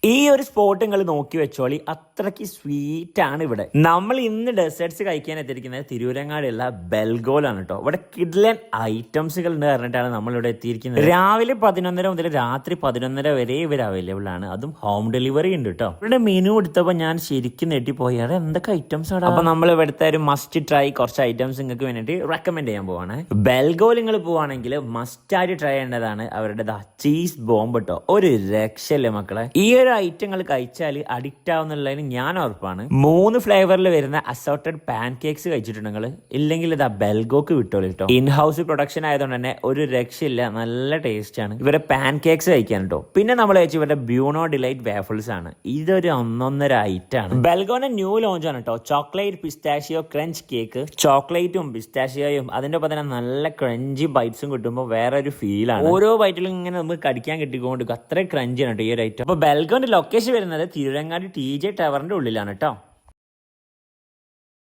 ഈ ഒരു സ്പോട്ട് നിങ്ങൾ നോക്കി വെച്ചോളി, അത്രയ്ക്ക് സ്വീറ്റ് ആണ് ഇവിടെ. നമ്മൾ ഇന്ന് ഡെസേർട്സ് കഴിക്കാൻ എത്തിയിരിക്കുന്നത് തിരൂരങ്ങാടിയുള്ള ബെൽഗോലാണ് കേട്ടോ. ഇവിടെ കിഡ്ലൻ ഐറ്റംസുകൾ ഉണ്ട് പറഞ്ഞിട്ടാണ് നമ്മളിവിടെ എത്തിയിരിക്കുന്നത്. രാവിലെ 11:30 മുതൽ രാത്രി 11:30 വരെ ഇവർ അവൈലബിൾ ആണ്. അതും ഹോം ഡെലിവറി ഉണ്ട് കേട്ടോ. ഇവിടെ മെനു എടുത്തപ്പോൾ ഞാൻ ശരിക്കും നെട്ടിപ്പോയി, അത് എന്തൊക്കെ ഐറ്റംസ് ആണ്. അപ്പൊ നമ്മൾ ഇവിടുത്തെ ഒരു മസ്റ്റ് ട്രൈ കുറച്ച് ഐറ്റംസ് നിങ്ങൾക്ക് വേണ്ടിയിട്ട് റെക്കമെൻഡ് ചെയ്യാൻ പോവാണ്. ബെൽഗോ നിങ്ങൾ പോവാണെങ്കിൽ മസ്റ്റ് ആയിട്ട് ട്രൈ ചെയ്യേണ്ടതാണ് അവരുടെ ചീസ് ബോംബ് കേട്ടോ. ഒരു രക്ഷയില്ലേ മക്കളെ. ഈ ഒരു ഐറ്റങ്ങൾ കഴിച്ചാൽ അഡിക്റ്റ് ആവുന്നുള്ളതിന് ഞാൻ ഉറപ്പാണ്. 3 ഫ്ലേവറിൽ വരുന്ന അസോർട്ടഡ് പാൻ കേക്സ് കഴിച്ചിട്ടുണ്ടെങ്കിൽ ഇല്ലെങ്കിൽ ഇതാ ബെൽഗോക്ക് വിട്ടോളൂ കേട്ടോ. ഇൻ ഹൗസ് പ്രൊഡക്ഷൻ ആയതുകൊണ്ട് തന്നെ ഒരു രക്ഷയില്ല, നല്ല ടേസ്റ്റ് ആണ്. ഇവരെ പാൻ കേക്സ് കഴിക്കാൻ കേട്ടോ. പിന്നെ നമ്മൾ കഴിച്ചു ഇവരുടെ ബ്യൂണോ ഡിലൈറ്റ് വേഫിൾസ് ആണ്. ഇതൊരു ഒന്നൊന്നര ഐറ്റം ആണ്. ബെൽഗോന്റെ ന്യൂ ലോഞ്ച് ആണ് കേട്ടോ. Chocolate pistachio crunch cake. ചോക്ലേറ്റും പിസ്താഷിയോയും അതിന്റെ ഒപ്പം തന്നെ നല്ല ക്രഞ്ചി ബൈറ്റ്സും കിട്ടുമ്പോൾ വേറെ ഒരു ഫീൽ ആണ്. ഓരോ ബൈറ്റിലും ഇങ്ങനെ നമുക്ക് കടിക്കാൻ കിട്ടിക്കൊണ്ട് അത്ര ക്രഞ്ചി ആണ് കേട്ടോ ഈ ഒരു ഐറ്റം. അപ്പൊ ബെൽഗോന്റെ ലൊക്കേഷൻ വരുന്നത് തിരുരങ്ങാടി TJ ടവറിന്റെ ഉള്ളിലാണ് കേട്ടോ.